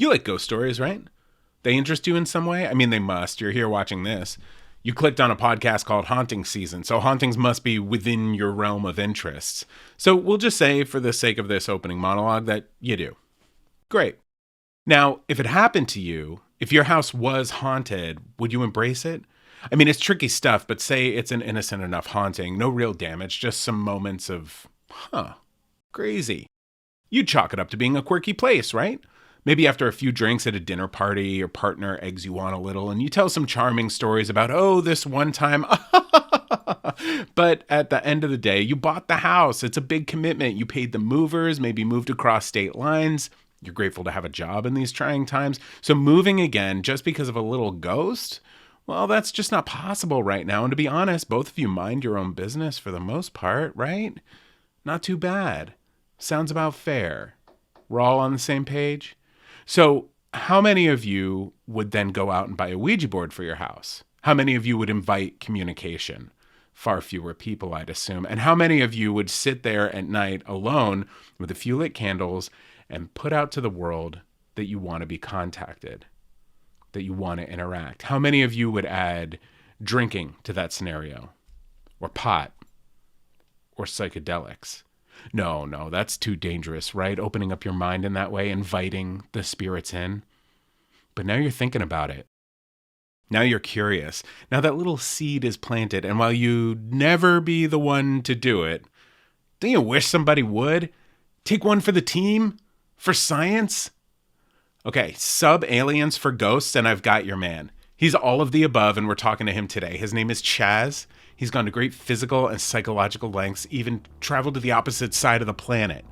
You like ghost stories, right? They interest you in some way? I mean, they must. You're here watching this. You clicked on a podcast called Haunting Season, so hauntings must be within your realm of interests. So we'll just say, for the sake of this opening monologue, that you do. Great. Now, if it happened to you, if your house was haunted, would you embrace it? I mean, it's tricky stuff, but say it's an innocent enough haunting, no real damage, just some moments of, crazy. You'd chalk it up to being a quirky place, right? Maybe after a few drinks at a dinner party, your partner eggs you on a little, and you tell some charming stories about, oh, this one time. But at the end of the day, you bought the house. It's a big commitment. You paid the movers, maybe moved across state lines. You're grateful to have a job in these trying times. So moving again just because of a little ghost? Well, that's just not possible right now. And to be honest, both of you mind your own business for the most part, right? Not too bad. Sounds about fair. We're all on the same page? So how many of you would then go out and buy a Ouija board for your house? How many of you would invite communication? Far fewer people, I'd assume. And how many of you would sit there at night alone with a few lit candles and put out to the world that you want to be contacted, that you want to interact? How many of you would add drinking to that scenario? Or pot? Or psychedelics? No, that's too dangerous, right? Opening up your mind in that way, inviting the spirits in. But now you're thinking about it. Now you're curious. Now that little seed is planted, and while you'd never be the one to do it, don't you wish somebody would? Take one for the team? For science? Okay, sub-aliens for ghosts, and I've got your man. He's all of the above, and we're talking to him today. His name is Chaz. He's gone to great physical and psychological lengths, even traveled to the opposite side of the planet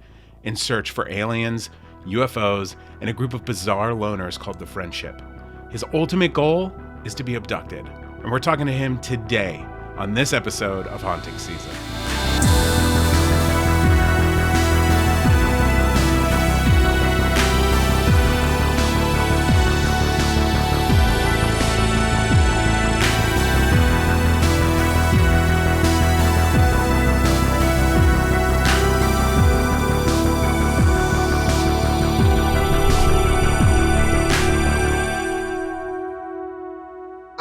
in search for aliens, UFOs, and a group of bizarre loners called the Friendship. His ultimate goal is to be abducted. And we're talking to him today on this episode of Haunting Season.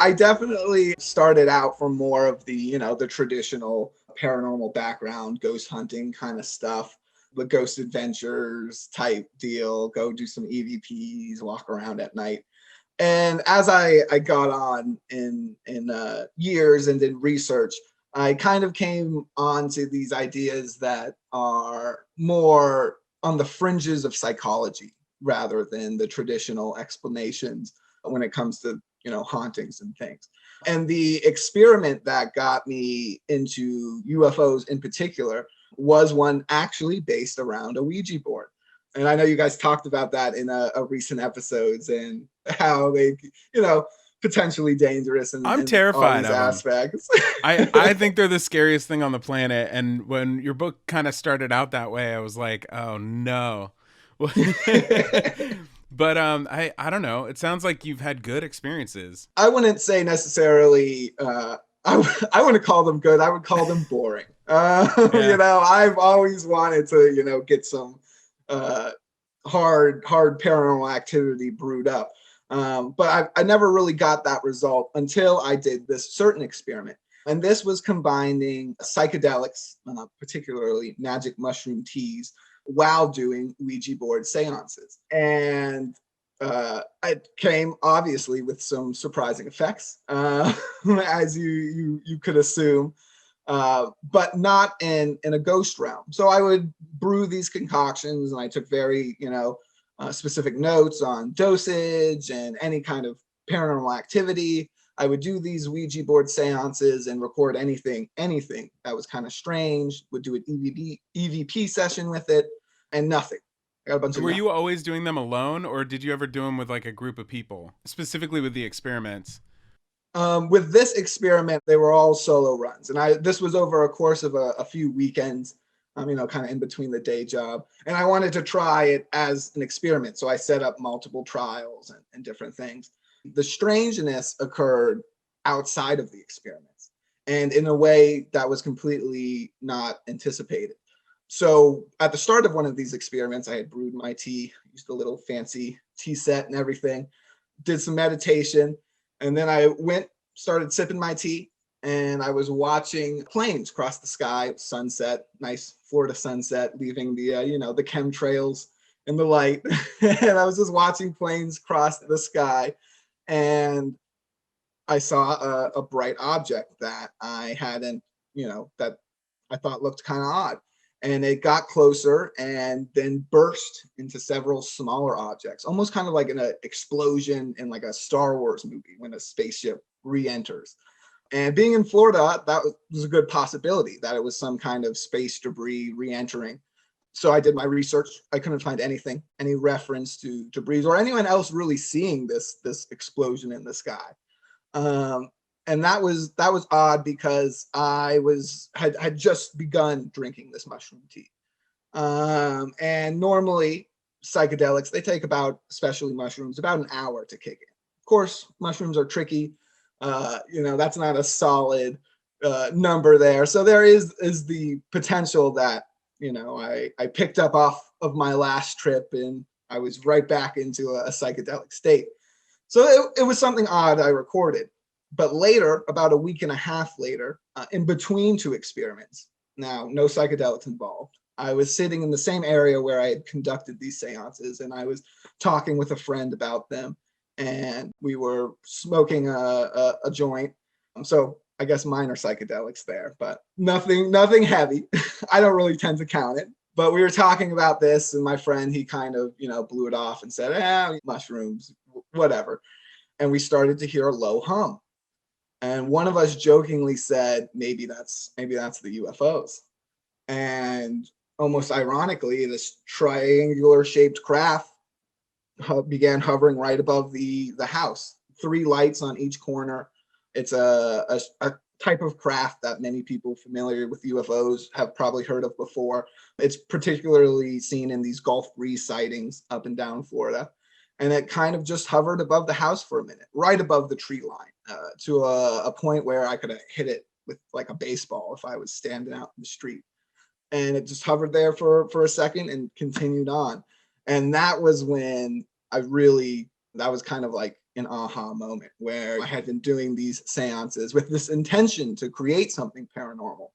I definitely started out from more of the, the traditional paranormal background, ghost hunting kind of stuff, the ghost adventures type deal, go do some EVPs, walk around at night. And as I got on in years and did research, I kind of came onto these ideas that are more on the fringes of psychology rather than the traditional explanations when it comes to hauntings and things. And the experiment that got me into UFOs in particular was one actually based around a Ouija board. And I know you guys talked about that in a recent episodes and how they, potentially dangerous and I'm terrified all these aspects. I think they're the scariest thing on the planet. And when your book kind of started out that way, I was like, oh no. But I don't know. It sounds like you've had good experiences. I wouldn't say necessarily. I wouldn't call them good. I would call them boring. Yeah. I've always wanted to get some hard paranormal activity brewed up, but I never really got that result until I did this certain experiment. And this was combining psychedelics, particularly magic mushroom teas, while doing Ouija board seances. And it came obviously with some surprising effects, as you could assume, but not in a ghost realm. So I would brew these concoctions and I took very, specific notes on dosage and any kind of paranormal activity. I would do these Ouija board seances and record anything that was kind of strange, would do an EVP session with it, and nothing. I got a bunch of Were you always doing them alone, or did you ever do them with like a group of people, specifically with the experiments? With this experiment, they were all solo runs. And this was over a course of a few weekends, kind of in between the day job. And I wanted to try it as an experiment. So I set up multiple trials and different things. The strangeness occurred outside of the experiments and in a way that was completely not anticipated. So at the start of one of these experiments, I had brewed my tea, used a little fancy tea set and everything, did some meditation, and then I started sipping my tea, and I was watching planes cross the sky, sunset, nice Florida sunset, leaving the the chemtrails and the light, and I was just watching planes cross the sky, and I saw a bright object that I hadn't, that I thought looked kind of odd. And it got closer and then burst into several smaller objects, almost kind of like an explosion in like a Star Wars movie when a spaceship re-enters. And being in Florida, that was a good possibility that it was some kind of space debris re-entering. So I did my research. I couldn't find anything, any reference to debris or anyone else really seeing this explosion in the sky. And that was odd because I had just begun drinking this mushroom tea. And normally psychedelics, they take about, especially mushrooms, about an hour to kick in. Of course, mushrooms are tricky. That's not a solid number there. So there is the potential that, I picked up off of my last trip and I was right back into a psychedelic state. So it was something odd I recorded. But later, about a week and a half later, in between two experiments, now no psychedelics involved, I was sitting in the same area where I had conducted these seances, and I was talking with a friend about them, and we were smoking a joint. So I guess minor psychedelics there, but nothing heavy. I don't really tend to count it. But we were talking about this, and my friend, he kind of, blew it off and said, mushrooms, whatever. And we started to hear a low hum. And one of us jokingly said, maybe that's the UFOs. And almost ironically, this triangular shaped craft began hovering right above the house. 3 lights on each corner. It's a type of craft that many people familiar with UFOs have probably heard of before. It's particularly seen in these Gulf Breeze sightings up and down Florida. And it kind of just hovered above the house for a minute, right above the tree line, to a point where I could have hit it with like a baseball if I was standing out in the street. And it just hovered there for a second and continued on. And that was when that was kind of like an aha moment where I had been doing these seances with this intention to create something paranormal.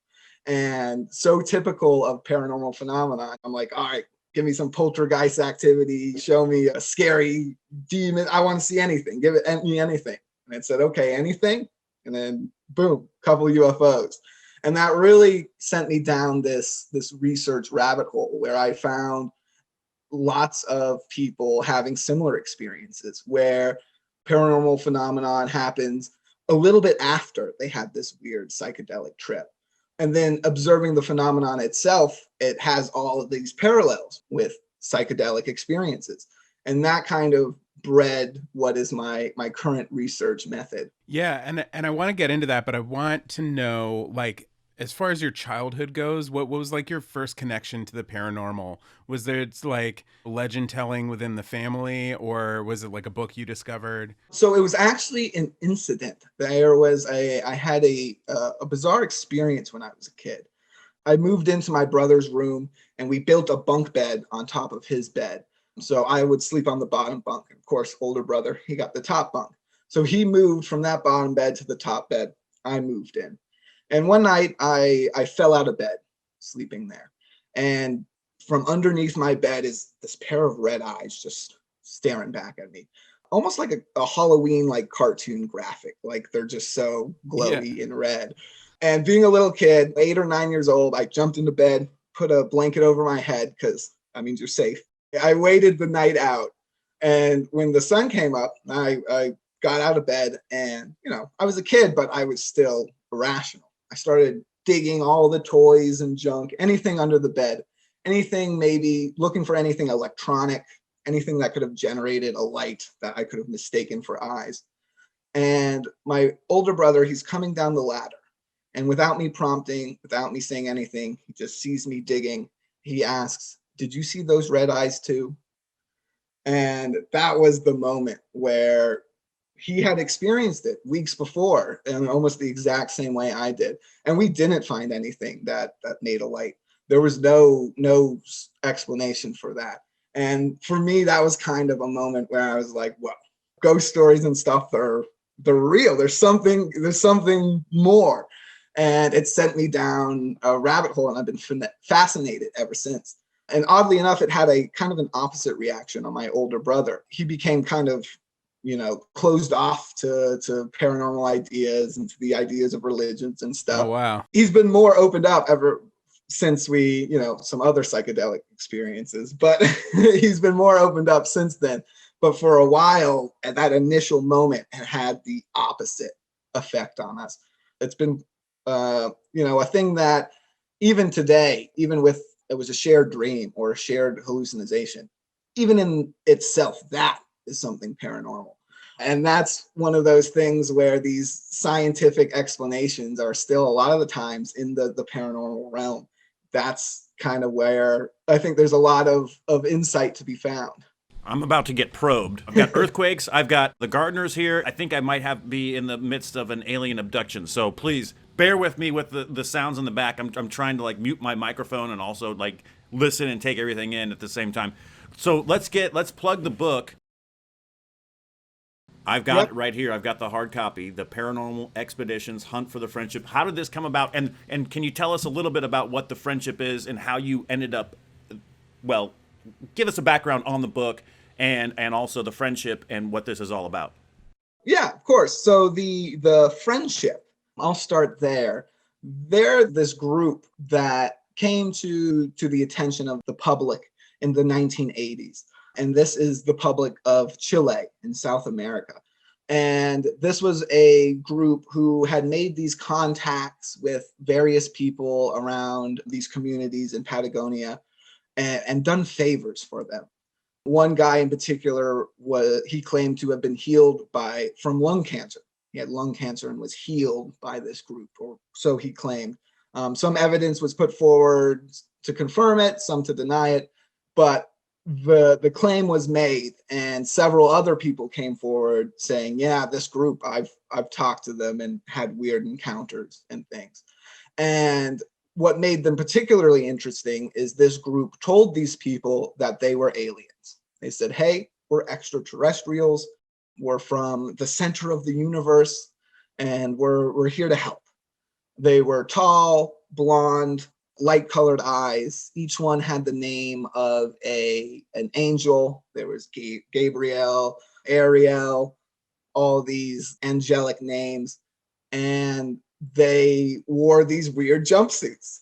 And so typical of paranormal phenomena, I'm like, all right, give me some poltergeist activity, show me a scary demon. I want to see anything. Give me anything. And it said, okay, anything. And then boom, couple of UFOs. And that really sent me down this research rabbit hole where I found lots of people having similar experiences where paranormal phenomenon happens a little bit after they had this weird psychedelic trip. And then observing the phenomenon itself, it has all of these parallels with psychedelic experiences. And that kind of bred what is my current research method. Yeah, and I want to get into that, but I want to know, like, as far as your childhood goes, what was like your first connection to the paranormal? Was there like legend telling within the family, or was it like a book you discovered? So it was actually an incident. I had a bizarre experience when I was a kid. I moved into my brother's room and we built a bunk bed on top of his bed. So I would sleep on the bottom bunk. And of course, older brother, he got the top bunk. So he moved from that bottom bed to the top bed. I moved in. And one night I fell out of bed sleeping there. And from underneath my bed is this pair of red eyes just staring back at me. Almost like a Halloween like cartoon graphic. Like they're just so glowy and red. And being a little kid, 8 or 9 years old, I jumped into bed, put a blanket over my head because that means you're safe. I waited the night out. And when the sun came up, I got out of bed and, I was a kid, but I was still irrational. I started digging all the toys and junk, anything under the bed, anything, maybe looking for anything electronic, anything that could have generated a light that I could have mistaken for eyes. And my older brother, he's coming down the ladder. And without me prompting, without me saying anything, he just sees me digging. He asks, "Did you see those red eyes too?" And that was the moment where he had experienced it weeks before in almost the exact same way I did. And we didn't find anything that made a light. There was no explanation for that. And for me, that was kind of a moment where I was like, well, ghost stories and stuff they're real. There's something more. And it sent me down a rabbit hole, and I've been fascinated ever since. And oddly enough, it had a kind of an opposite reaction on my older brother. He became kind of, closed off to paranormal ideas and to the ideas of religions and stuff. Oh, wow. He's been more opened up ever since we, some other psychedelic experiences, but he's been more opened up since then. But for a while, at that initial moment, it had the opposite effect on us. It's been, a thing that even today, even with it was a shared dream or a shared hallucination, even in itself, that is something paranormal. And that's one of those things where these scientific explanations are still a lot of the times in the paranormal realm. That's kind of where I think there's a lot of insight to be found. I'm about to get probed. I've got earthquakes. I've got the gardeners here. I think I might be in the midst of an alien abduction. So please bear with me with the sounds in the back. I'm trying to like mute my microphone and also like listen and take everything in at the same time. So let's plug the book. I've got it right here. I've got the hard copy, The Paranormal Expeditions, Hunt for the Friendship. How did this come about? And can you tell us a little bit about what the friendship is and how you ended up, well, give us a background on the book and also the friendship and what this is all about. Yeah, of course. So the friendship, I'll start there. They're this group that came to the attention of the public in the 1980s. And this is the public of Chile in South America. And this was a group who had made these contacts with various people around these communities in Patagonia and done favors for them. One guy in particular, he claimed to have been healed from lung cancer. He had lung cancer and was healed by this group, or so he claimed. Some evidence was put forward to confirm it, some to deny it, but the claim was made, and several other people came forward saying, yeah, this group, I've talked to them and had weird encounters and things. And what made them particularly interesting is this group told these people that they were aliens. They said, hey, we're extraterrestrials, we're from the center of the universe, and we're here to help. They were tall, blonde, light-colored eyes. Each one had the name of an angel. There was Gabriel, Ariel, all these angelic names. And they wore these weird jumpsuits.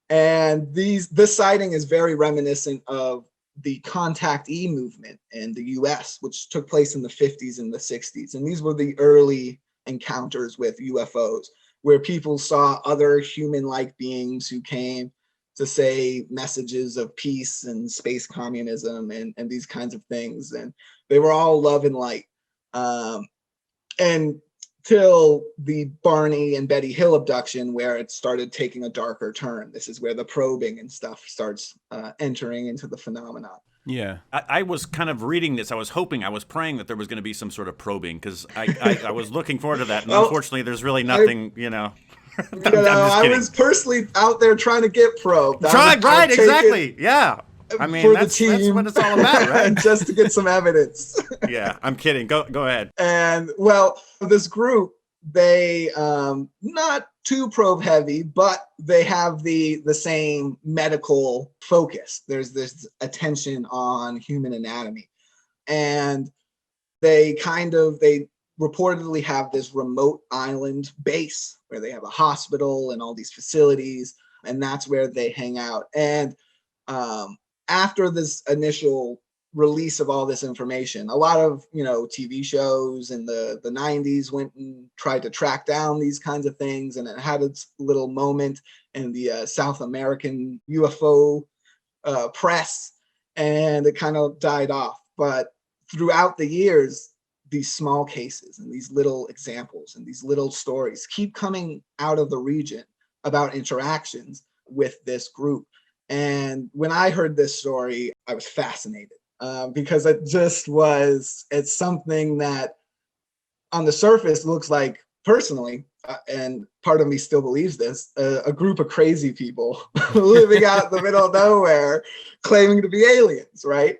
And this sighting is very reminiscent of the contactee movement in the US, which took place in the 50s and the 60s. And these were the early encounters with UFOs, where people saw other human-like beings who came to say messages of peace and space communism and these kinds of things. And they were all love and light. And till the Barney and Betty Hill abduction, where it started taking a darker turn. This is where the probing and stuff starts entering into the phenomenon. Yeah. I was kind of reading this. I was praying that there was going to be some sort of probing, because I was looking forward to that. And unfortunately, there's really nothing, I was personally out there trying to get probed. Right, exactly. Yeah. I mean, that's what it's all about, right? Just to get some evidence. Yeah, I'm kidding. Go ahead. And well, this group, they not too probe heavy, but they have the same medical focus. There's this attention on human anatomy, and they reportedly have this remote island base where they have a hospital and all these facilities, and that's where they hang out. And after this initial release of all this information, a lot of TV shows in the 90s went and tried to track down these kinds of things, and it had its little moment in the South American UFO press, and it kind of died off. But throughout the years, these small cases and these little examples and these little stories keep coming out of the region about interactions with this group. And when I heard this story, I was fascinated because it's something that on the surface looks like personally, and part of me still believes this, a group of crazy people living out in the middle of nowhere claiming to be aliens, right?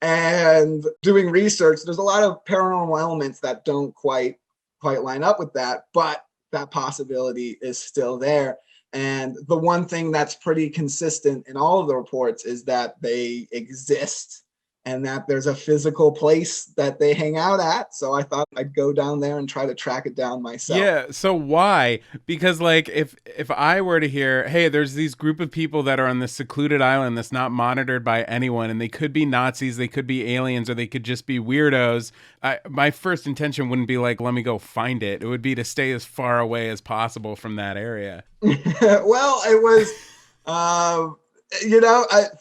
And doing research, there's a lot of paranormal elements that don't quite line up with that, but that possibility is still there. And the one thing that's pretty consistent in all of the reports is that they exist and that there's a physical place that they hang out at. So I thought I'd go down there and try to track it down myself. Yeah, so why? Because like if I were to hear, hey, there's these group of people that are on this secluded island that's not monitored by anyone, and they could be Nazis, they could be aliens, or they could just be weirdos, my first intention wouldn't be like, let me go find it. It would be to stay as far away as possible from that area. Well, it was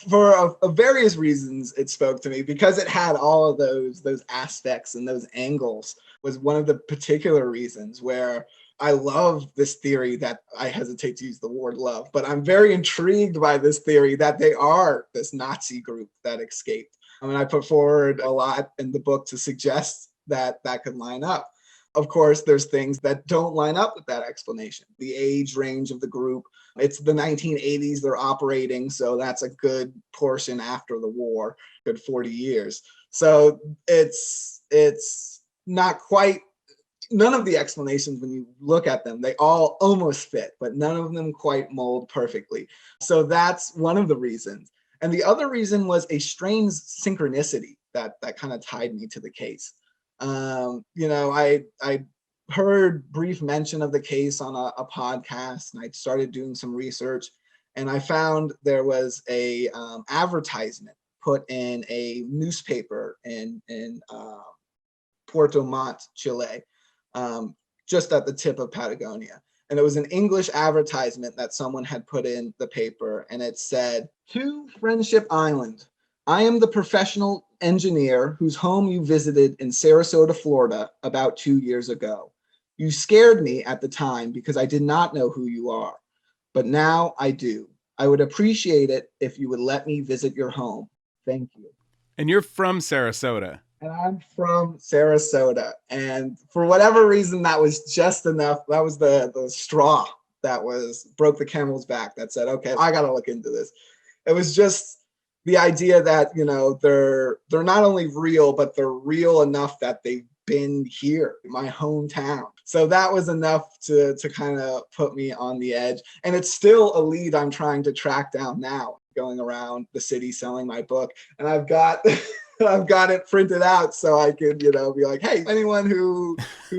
for various reasons it spoke to me, because it had all of those aspects and those angles. Was one of the particular reasons where I love this theory, that I hesitate to use the word love, but I'm very intrigued by this theory that they are this Nazi group that escaped. I mean, I put forward a lot in the book to suggest that could line up. Of course, there's things that don't line up with that explanation. The age range of the group, it's the 1980s they're operating, so that's a good portion after the war, good 40 years. So it's not quite, none of the explanations, when you look at them, they all almost fit, but none of them quite mold perfectly. So that's one of the reasons. And the other reason was a strange synchronicity that kind of tied me to the case. I heard brief mention of the case on a podcast, and I started doing some research, and I found there was a advertisement put in a newspaper in Puerto Montt, Chile, just at the tip of Patagonia. And it was an English advertisement that someone had put in the paper, and it said, "To Friendship Island. I am the professional engineer whose home you visited in Sarasota, Florida, about 2 years ago. You scared me at the time because I did not know who you are, but now I do. I would appreciate it if you would let me visit your home. Thank you." And you're from Sarasota. And I'm from Sarasota. And for whatever reason, that was just enough. That was the straw that broke the camel's back, that said, okay, I got to look into this. It was just the idea that, they're not only real, but they're real enough that they've been here, my hometown. So that was enough to kind of put me on the edge. And it's still a lead I'm trying to track down now, going around the city selling my book. And I've got I've got it printed out so I could, be like, hey, anyone who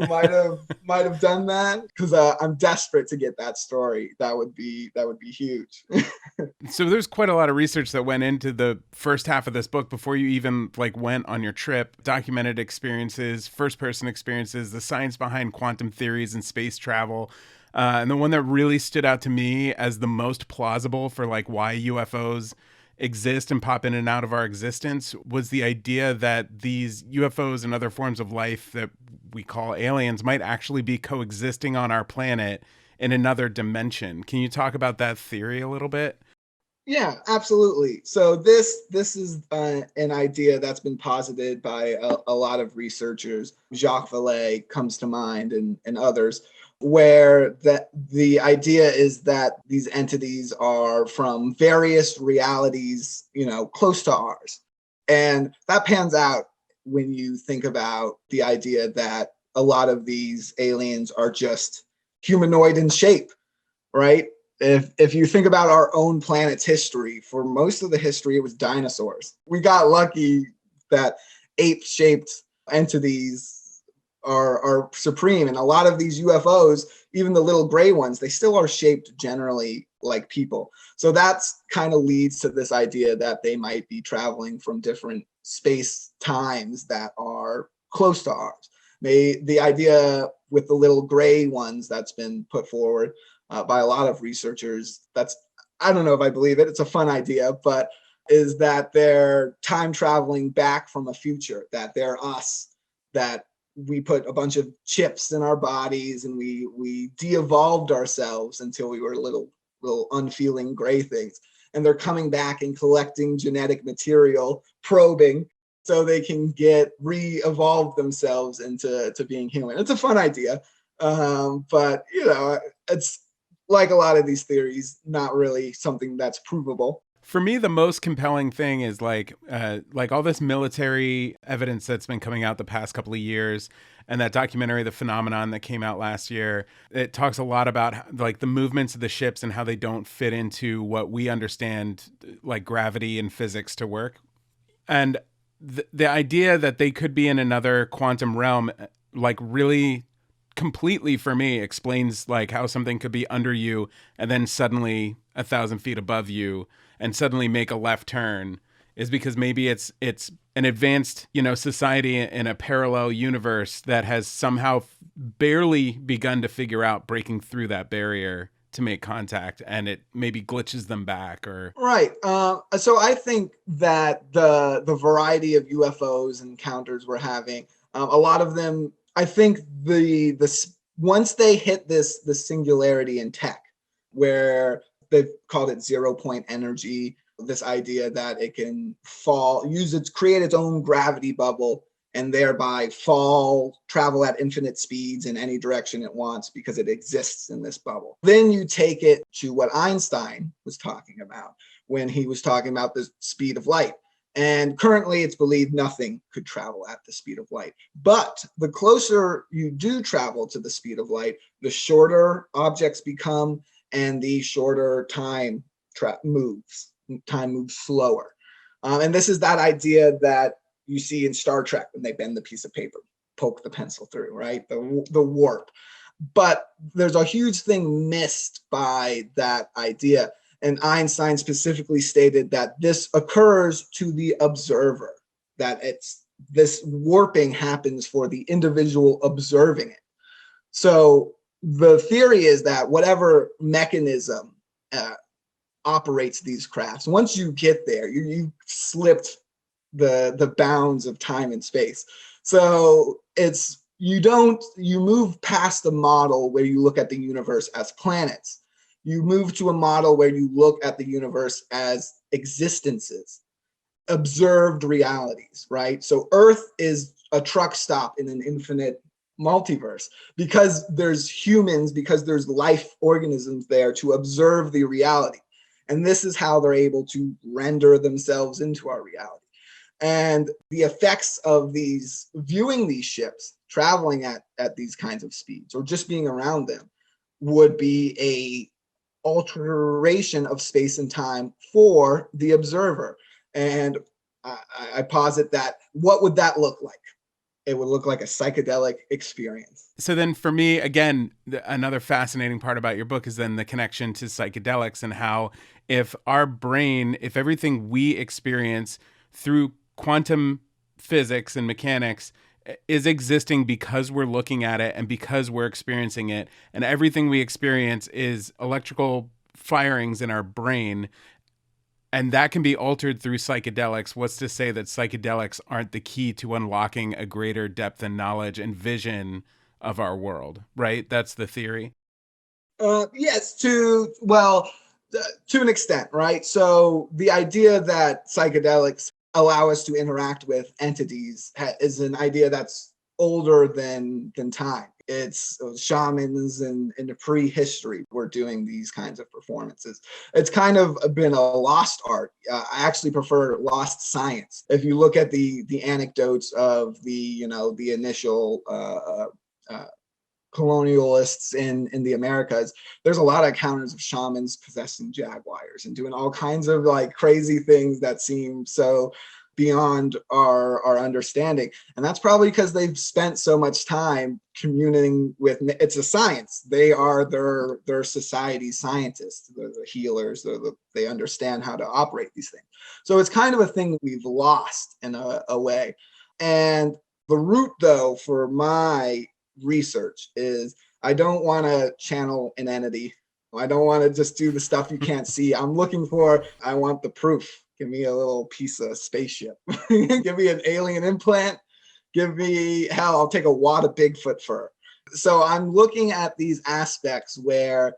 might have done that, because I'm desperate to get that story. That would be huge. So there's quite a lot of research that went into the first half of this book before you even went on your trip. Documented experiences, first person experiences, the science behind quantum theories and space travel. And the one that really stood out to me as the most plausible for why UFOs exist and pop in and out of our existence was the idea that these UFOs and other forms of life that we call aliens might actually be coexisting on our planet in another dimension. Can you talk about that theory a little bit? Yeah, absolutely. So this is an idea that's been posited by a lot of researchers. Jacques Vallée comes to mind, and others, where the idea is that these entities are from various realities, close to ours. And that pans out when you think about the idea that a lot of these aliens are just humanoid in shape, right? If you think about our own planet's history, for most of the history, it was dinosaurs. We got lucky that ape-shaped entities are supreme. And a lot of these UFOs, even the little gray ones, they still are shaped generally like people. So that's kind of leads to this idea that they might be traveling from different space times that are close to ours. The idea with the little gray ones that's been put forward by a lot of researchers, I don't know if I believe it, it's a fun idea, but is that they're time traveling back from a future, that they're us, that we put a bunch of chips in our bodies and we de-evolved ourselves until we were little unfeeling gray things. And they're coming back and collecting genetic material, probing, so they can re-evolve themselves into being human. It's a fun idea. But it's like a lot of these theories, not really something that's provable. For me, the most compelling thing is like all this military evidence that's been coming out the past couple of years, and that documentary, The Phenomenon, that came out last year. It talks a lot about like the movements of the ships and how they don't fit into what we understand, like gravity and physics, to work. And the idea that they could be in another quantum realm, like really completely for me explains like how something could be under you and then suddenly 1,000 feet above you and suddenly make a left turn, is because maybe it's an advanced society in a parallel universe that has somehow barely begun to figure out breaking through that barrier to make contact, and it maybe glitches them back. Or Right. So I think that the variety of UFOs encounters we're having, a lot of them, I think the once they hit the singularity in tech, where they've called it 0 point energy, this idea that it can create its own gravity bubble and thereby travel at infinite speeds in any direction it wants because it exists in this bubble. Then you take it to what Einstein was talking about when he was talking about the speed of light. And currently it's believed nothing could travel at the speed of light. But the closer you do travel to the speed of light, the shorter objects become and the shorter time moves. Time moves slower. And this is that idea that you see in Star Trek when they bend the piece of paper, poke the pencil through, right? The warp. But there's a huge thing missed by that idea. And Einstein specifically stated that this occurs to the observer, that this warping happens for the individual observing it. So the theory is that whatever mechanism operates these crafts, once you get there, you slipped the bounds of time and space. So you move past the model where you look at the universe as planets. You move to a model where you look at the universe as existences, observed realities, right? So Earth is a truck stop in an infinite multiverse because there's humans, because there's life organisms there to observe the reality. And this is how they're able to render themselves into our reality. And the effects of viewing these ships traveling at these kinds of speeds or just being around them would be a alteration of space and time for the observer. And I posit that, what would that look like? It would look like a psychedelic experience. So then for me, again, another fascinating part about your book is then the connection to psychedelics and how if everything we experience through quantum physics and mechanics is existing because we're looking at it and because we're experiencing it, and everything we experience is electrical firings in our brain, and that can be altered through psychedelics, what's to say that psychedelics aren't the key to unlocking a greater depth and knowledge and vision of our world, right? That's the theory. Yes, to an extent, right? So the idea that psychedelics allow us to interact with entities is an idea that's older than time. It's shamans in the prehistory were doing these kinds of performances. It's kind of been a lost art. I actually prefer lost science. If you look at the anecdotes of the initial colonialists in the Americas, there's a lot of encounters of shamans possessing jaguars and doing all kinds of like crazy things that seem so beyond our understanding. And that's probably because they've spent so much time communing with, it's a science. They are their society scientists, they're the healers, they understand how to operate these things. So it's kind of a thing we've lost in a way. And the root though for my research is I don't want to channel an entity. I don't want to just do the stuff you can't see. I want the proof. Give me a little piece of spaceship. Give me an alien implant. I'll take a wad of Bigfoot fur. So I'm looking at these aspects where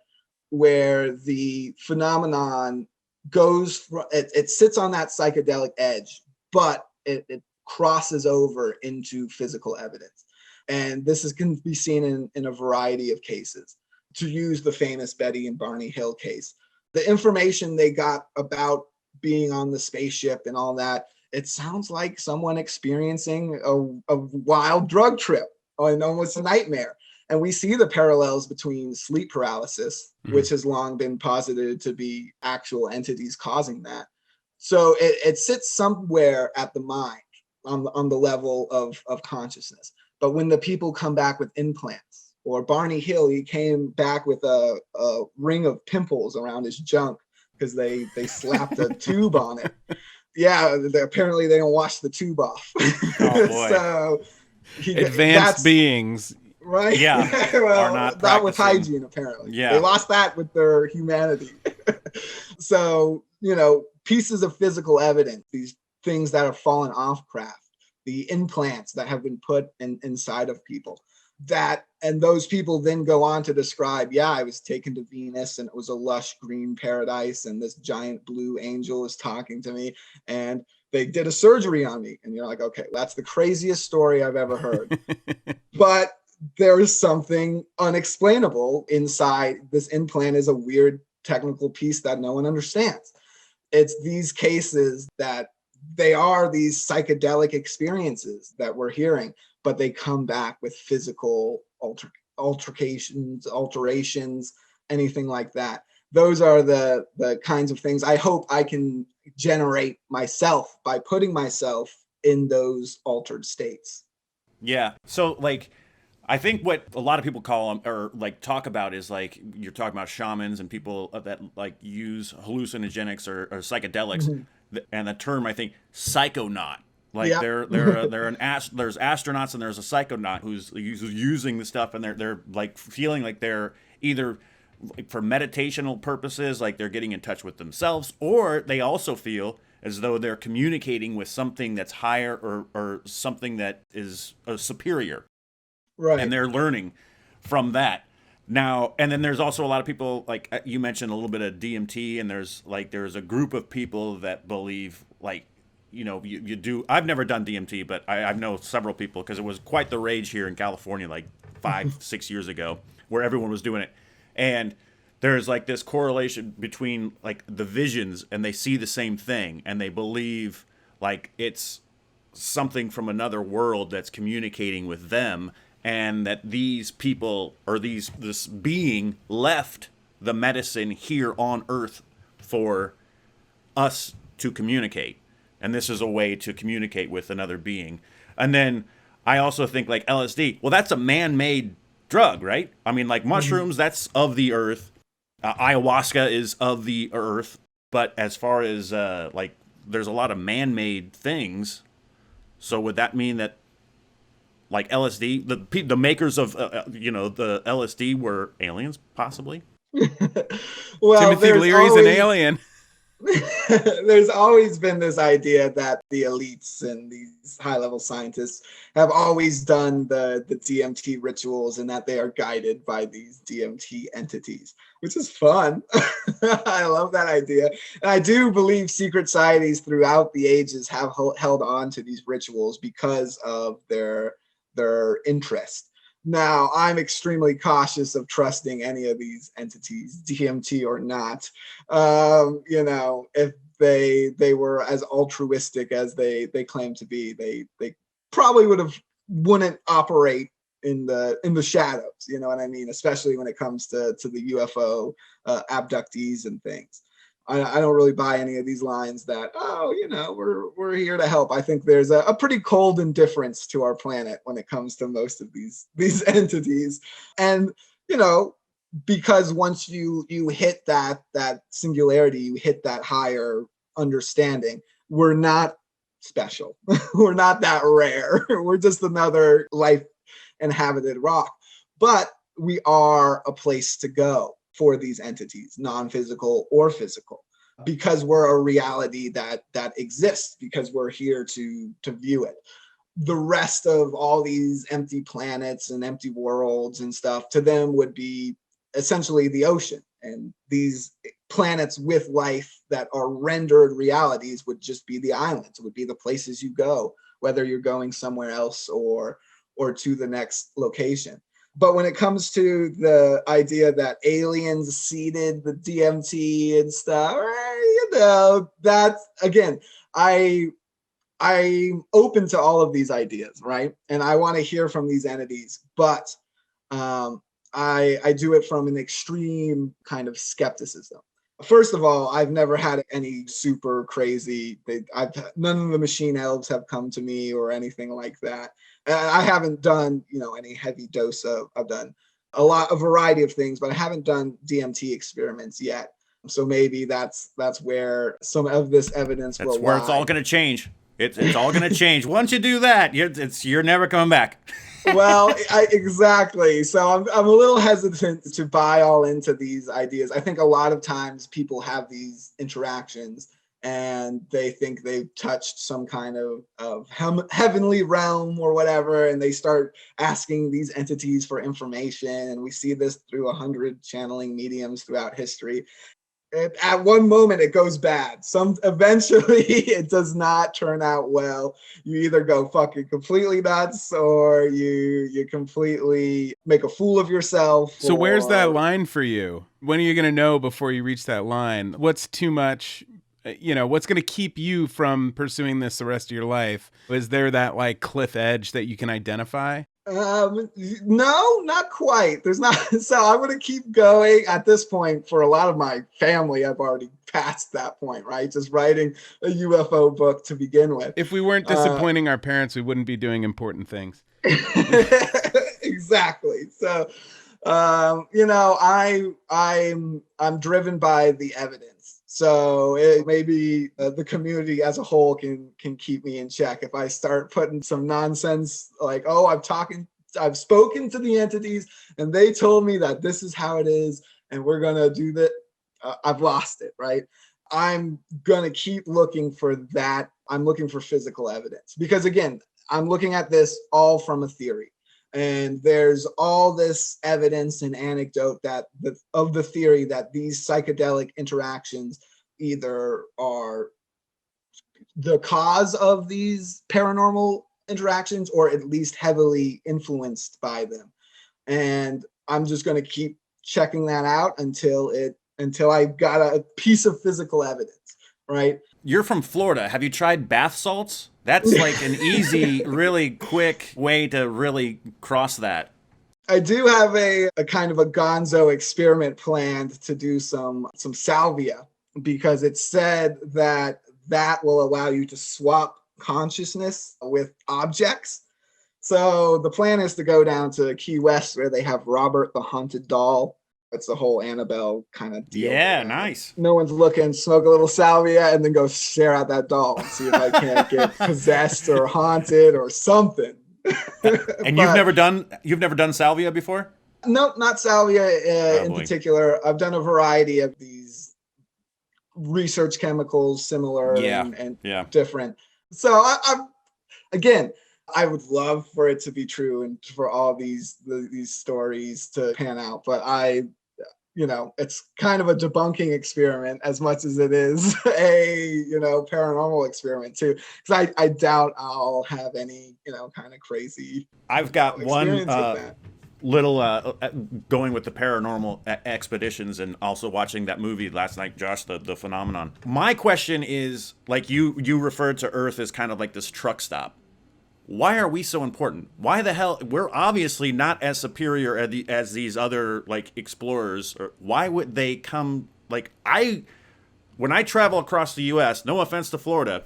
the phenomenon goes, it sits on that psychedelic edge, but it crosses over into physical evidence. And can be seen in a variety of cases. To use the famous Betty and Barney Hill case, the information they got about being on the spaceship and all that, it sounds like someone experiencing a wild drug trip and almost a nightmare. And we see the parallels between sleep paralysis, which has long been posited to be actual entities causing that. So it sits somewhere at the mind on the level of consciousness. But when the people come back with implants, or Barney Hill, he came back with a ring of pimples around his junk because they slapped a tube on it. Yeah, apparently they don't wash the tube off. Oh boy. So advanced beings, right? Yeah, well, are not not with practicing. hygiene, apparently. Yeah. They lost that with their humanity. So, pieces of physical evidence, these things that have fallen off craft, the implants that have been put inside of people, and those people then go on to describe, yeah, I was taken to Venus and it was a lush green paradise and this giant blue angel is talking to me and they did a surgery on me. And you're like, okay, that's the craziest story I've ever heard. But there is something unexplainable inside. This implant is a weird technical piece that no one understands. It's these cases that they are these psychedelic experiences that we're hearing, but they come back with physical alterations, anything like that. Those are the kinds of things I hope I can generate myself by putting myself in those altered states. Yeah. So I think what a lot of people call them or talk about is you're talking about shamans and people that use hallucinogenics or psychedelics, and the term I think psychonaut. There's astronauts and there's a psychonaut who's using the stuff and they're feeling like they're either for meditational purposes, like they're getting in touch with themselves, or they also feel as though they're communicating with something that's higher or something that is superior. Right. And they're learning from that. Now, and then there's also a lot of people, like you mentioned a little bit of DMT, and there's a group of people that believe, you do. I've never done DMT, but I know several people because it was quite the rage here in California 5-6 years ago where everyone was doing it. And there's this correlation between the visions, and they see the same thing, and they believe it's something from another world that's communicating with them. And that these people or this being left the medicine here on Earth for us to communicate. And this is a way to communicate with another being. And then I also think LSD, well, that's a man-made drug, right? I mean, mushrooms, that's of the earth. Ayahuasca is of the earth. But as far as there's a lot of man-made things. So would that mean that LSD, the makers of the LSD were aliens, possibly? Well, Timothy Leary's an alien. There's always been this idea that the elites and these high-level scientists have always done the DMT rituals and that they are guided by these DMT entities, which is fun. I love that idea. And I do believe secret societies throughout the ages have held on to these rituals because of their interest. Now, I'm extremely cautious of trusting any of these entities, DMT or not. If they were as altruistic as they claim to be, they probably wouldn't operate in the shadows. You know what I mean? Especially when it comes to the UFO abductees and things. I don't really buy any of these lines that, we're here to help. I think there's a pretty cold indifference to our planet when it comes to most of these entities. And, because once you hit that singularity, you hit that higher understanding, we're not special. We're not that rare. We're just another life inhabited rock. But we are a place to go for these entities, non-physical or physical, because we're a reality that exists, because we're here to view it. The rest of all these empty planets and empty worlds and stuff, to them would be essentially the ocean. And these planets with life that are rendered realities would just be the islands, would be the places you go, whether you're going somewhere else or or to the next location. But when it comes to the idea that aliens seeded the DMT and stuff, that's, again, I'm open to all of these ideas, right? And I want to hear from these entities, but I do it from an extreme kind of skepticism. First of all, I've never had any super crazy. None of the machine elves have come to me or anything like that. And I haven't done, any heavy dose of. I've done a variety of things, but I haven't done DMT experiments yet. So maybe that's where some of this evidence will lie. That's where it's all going to change. It's all going to change. Once you do that, you're never coming back. Well, exactly. So I'm a little hesitant to buy all into these ideas. I think a lot of times people have these interactions and they think they've touched some kind of heavenly realm or whatever, and they start asking these entities for information. And we see this through 100 channeling mediums throughout history. At one moment it goes bad. Eventually it does not turn out well. You either go fucking completely nuts or you completely make a fool of yourself. So where's that line for you? When are you going to know before you reach that line? What's too much? What's going to keep you from pursuing this the rest of your life? Is there that like cliff edge that you can identify? No, not quite. There's not. So I'm going to keep going. At this point, for a lot of my family, I've already passed that point, right? Just writing a UFO book to begin with. If we weren't disappointing our parents, we wouldn't be doing important things. Exactly. So, I'm driven by the evidence. So maybe the community as a whole can keep me in check if I start putting some nonsense like, oh, I've spoken to the entities and they told me that this is how it is and we're gonna do that. I've lost it, right? I'm gonna keep looking for that. I'm looking for physical evidence because, again, I'm looking at this all from a theory. And there's all this evidence and anecdote of the theory that these psychedelic interactions either are the cause of these paranormal interactions or at least heavily influenced by them. And I'm just going to keep checking that out until I've got a piece of physical evidence, right? You're from Florida. Have you tried bath salts? That's like an easy, really quick way to really cross that. I do have a kind of a gonzo experiment planned to do some salvia because it said that will allow you to swap consciousness with objects. So the plan is to go down to Key West where they have Robert the Haunted Doll. It's the whole Annabelle kind of deal. Yeah, nice. No one's looking, smoke a little salvia, and then go stare at that doll and see if I can't get possessed or haunted or something. And you've never done salvia before? No, not salvia in particular. I've done a variety of these research chemicals, similar and different. So I would love for it to be true and for all these stories to pan out, but it's kind of a debunking experiment as much as it is a, paranormal experiment too. Because I doubt I'll have any, kind of crazy. I've got one little going with the paranormal expeditions and also watching that movie last night, Josh, the Phenomenon. My question is, like you referred to Earth as kind of like this truck stop. Why are we so important? Why the hell? We're obviously not as superior as these other like explorers. Or why would they come? Like when I travel across the U.S., no offense to Florida,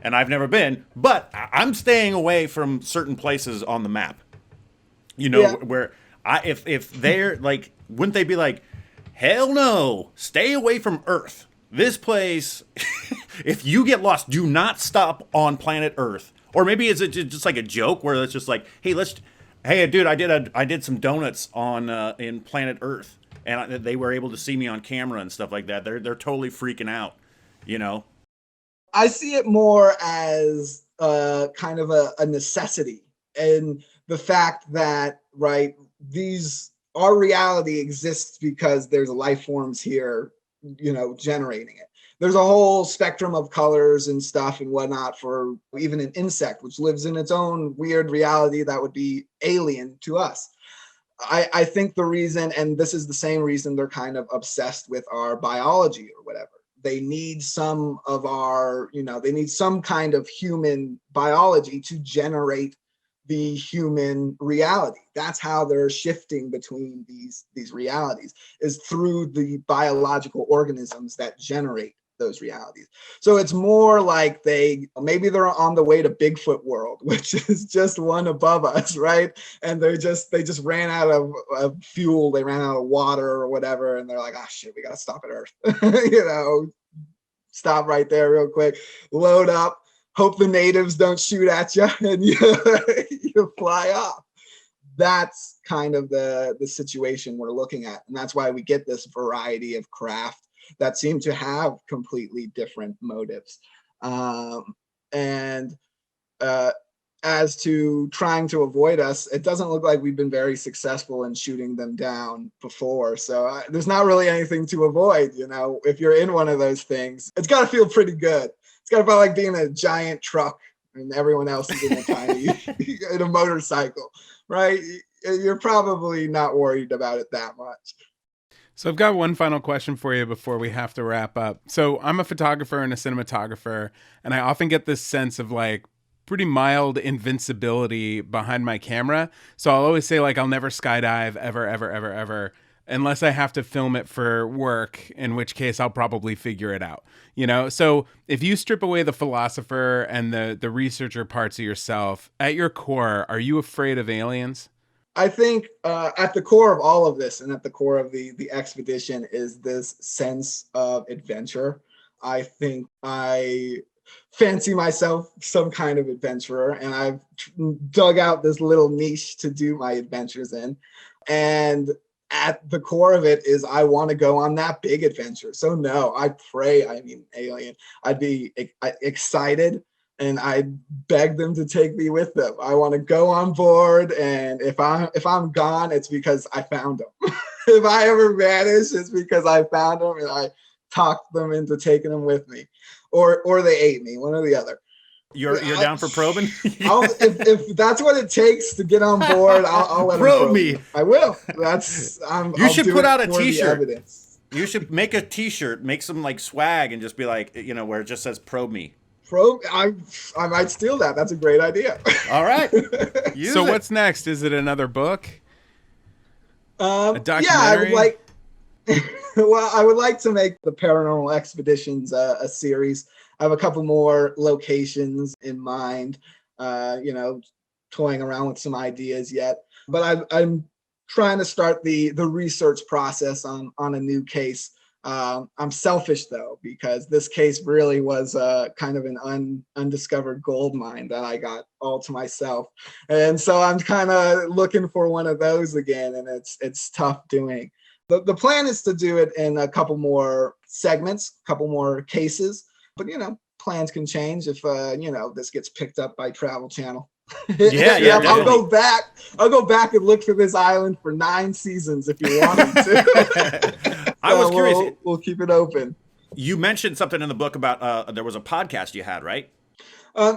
and I've never been, but I'm staying away from certain places on the map. Where if they're like, wouldn't they be like, hell no, stay away from Earth. This place, if you get lost, do not stop on planet Earth. Or maybe is it just like a joke where it's just like, hey, dude, I did some donuts on in planet Earth, and they were able to see me on camera and stuff like that. They're totally freaking out, I see it more as kind of a necessity, and the fact that our reality exists because there's life forms here, generating it. there's a whole spectrum of colors and stuff and whatnot for even an insect, which lives in its own weird reality that would be alien to us. I think the reason, and this is the same reason they're kind of obsessed with our biology or whatever. They need some of our, they need some kind of human biology to generate the human reality. That's how they're shifting between these realities, is through the biological organisms that generate those realities. So it's more like maybe they're on the way to Bigfoot world, which is just one above us, right? And they just ran out of fuel, they ran out of water or whatever, and they're like, oh shit, we gotta stop at Earth. Stop right there real quick, load up, hope the natives don't shoot at you, and you fly off. That's kind of the situation we're looking at, and that's why we get this variety of craft that seem to have completely different motives. As to trying to avoid us, it doesn't look like we've been very successful in shooting them down before. So there's not really anything to avoid. If you're in one of those things, it's got to feel pretty good. It's got to feel like being in a giant truck and everyone else is in a tiny, in a motorcycle, right? You're probably not worried about it that much. So I've got one final question for you before we have to wrap up. So I'm a photographer and a cinematographer, and I often get this sense of like pretty mild invincibility behind my camera. So I'll always say like, I'll never skydive ever, ever, ever, ever, unless I have to film it for work, in which case I'll probably figure it out. So if you strip away the philosopher and the researcher parts of yourself, at your core, are you afraid of aliens? I think at the core of all of this, and at the core of the expedition, is this sense of adventure. I think I fancy myself some kind of adventurer, and I've dug out this little niche to do my adventures in. And at the core of it is I want to go on that big adventure. So no, alien. I'd be excited, and I beg them to take me with them. I want to go on board, and if I'm gone, it's because I found them. If I ever vanish, it's because I found them and I talked them into taking them with me, or they ate me, one or the other. You're down for probing? if that's what it takes to get on board, I'll let probe me. I will. You should put out a T-shirt. You should make a T-shirt, make some like swag, and just be like, where it just says "probe me." I might steal that. That's a great idea. All right. So what's next? Is it another book? A documentary? Yeah, I would like. Well, I would like to make the Paranormal Expeditions a series. I have a couple more locations in mind. Toying around with some ideas yet, but I'm trying to start the research process on a new case. I'm selfish though, because this case really was kind of an undiscovered gold mine that I got all to myself, and so I'm kind of looking for one of those again, and it's tough doing. The plan is to do it in a couple more segments, a couple more cases, but plans can change if this gets picked up by Travel Channel. Yeah. I'll go back and look for this island for 9 seasons if you want me to. I was curious. We'll keep it open. You mentioned something in the book about there was a podcast you had, right?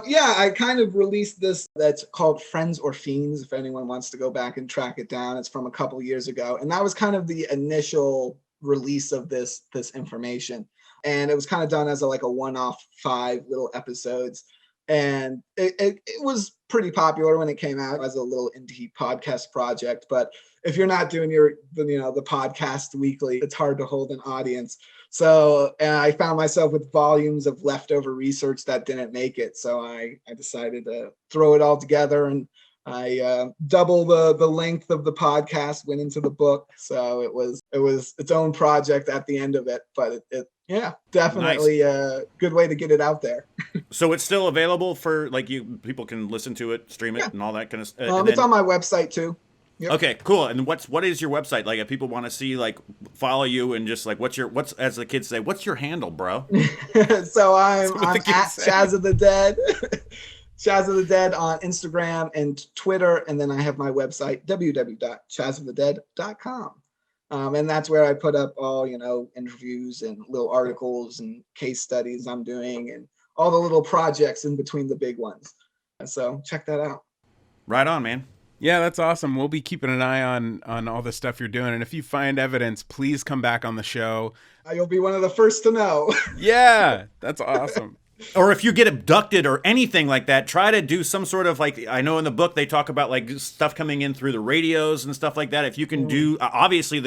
Yeah, I kind of released this that's called Friends or Fiends, if anyone wants to go back and track it down. It's from a couple years ago. And that was kind of the initial release of this information. And it was kind of done as a one-off 5 little episodes. And it was pretty popular when it came out as a little indie podcast project. But if you're not doing the podcast weekly, it's hard to hold an audience. So I found myself with volumes of leftover research that didn't make it. So I decided to throw it all together, and I double the length of the podcast went into the book. So it was its own project at the end of it, but it definitely nice. A good way to get it out there. So it's still available for people can listen to it, stream it, and all that kind of stuff. It's on my website too. Yep. Okay, cool. And what is your website? If people want to see, follow you, and just what's as the kids say, what's your handle, bro? So I'm at Chaz of the Dead. Chaz of the Dead on Instagram and Twitter, and then I have my website, www.chazofthedead.com. And that's where I put up all, interviews and little articles and case studies I'm doing and all the little projects in between the big ones. So check that out. Right on, man. Yeah, that's awesome. We'll be keeping an eye on all the stuff you're doing. And if you find evidence, please come back on the show. You'll be one of the first to know. Yeah, that's awesome. Or if you get abducted or anything like that, try to do some sort of like, I know in the book they talk about like stuff coming in through the radios and stuff like that. If you can do, obviously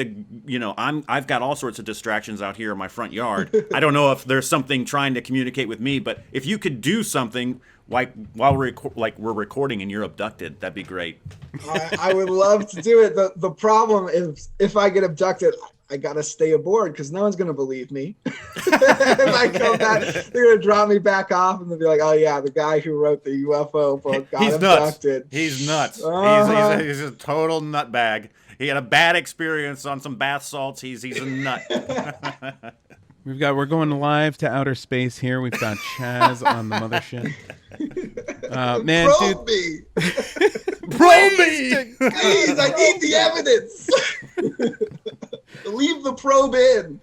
I've got all sorts of distractions out here in my front yard. I don't know if there's something trying to communicate with me, but if you could do something like while we're recording and you're abducted, that'd be great. I would love to do it. The problem is if I get abducted, I gotta stay aboard because no one's gonna believe me. If I come back, they're gonna drop me back off and they'll be like, "Oh yeah, the guy who wrote the UFO book got abducted." He's nuts. Uh-huh. He's a total nutbag. He had a bad experience on some bath salts. He's a nut. We're going live to outer space here. We've got Chaz on the mothership. Man, Probe me. Probe me. Please, I need the evidence. Leave the probe in.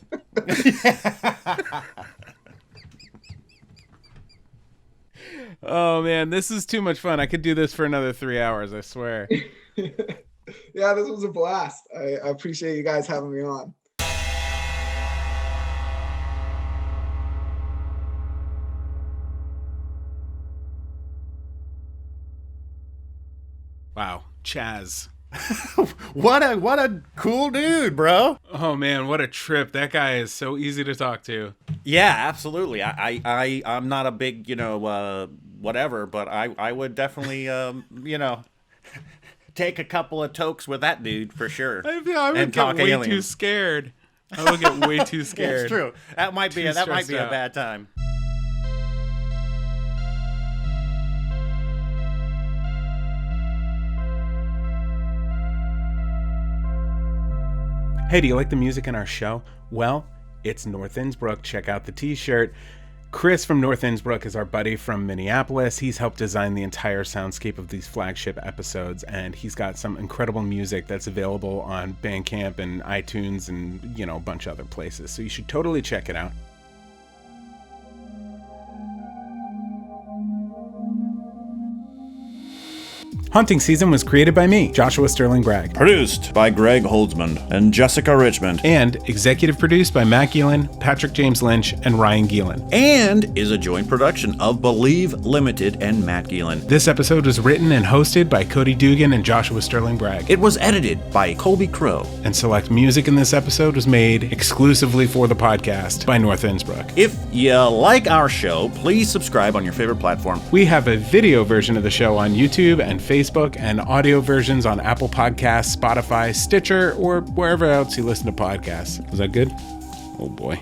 Oh man, this is too much fun. I could do this for another 3 hours, I swear. Yeah, this was a blast. I appreciate you guys having me on. Wow, Chaz. What a cool dude, bro. Oh man, what a trip. That guy is so easy to talk to. Yeah, absolutely. I'm not a big, whatever, but I would definitely, take a couple of tokes with that dude for sure. I would get way too scared. I would get way too scared. That's true. That might be a bad time. Hey, do you like the music in our show? Well, it's North Innsbruck. Check out the t-shirt. Chris from North Innsbruck is our buddy from Minneapolis. He's helped design the entire soundscape of these flagship episodes, and he's got some incredible music that's available on Bandcamp and iTunes and, a bunch of other places. So you should totally check it out. Haunting Season was created by me, Joshua Sterling Bragg. Produced by Greg Holtzman and Jessica Richmond. And executive produced by Matt Gielen, Patrick James Lynch, and Ryan Gielen. And is a joint production of Believe Limited and Matt Gielen. This episode was written and hosted by Cody Dugan and Joshua Sterling Bragg. It was edited by Colby Crow. And select music in this episode was made exclusively for the podcast by North Innsbruck. If you like our show, please subscribe on your favorite platform. We have a video version of the show on YouTube and Facebook, and audio versions on Apple Podcasts, Spotify, Stitcher, or wherever else you listen to podcasts. Was that good? Oh boy.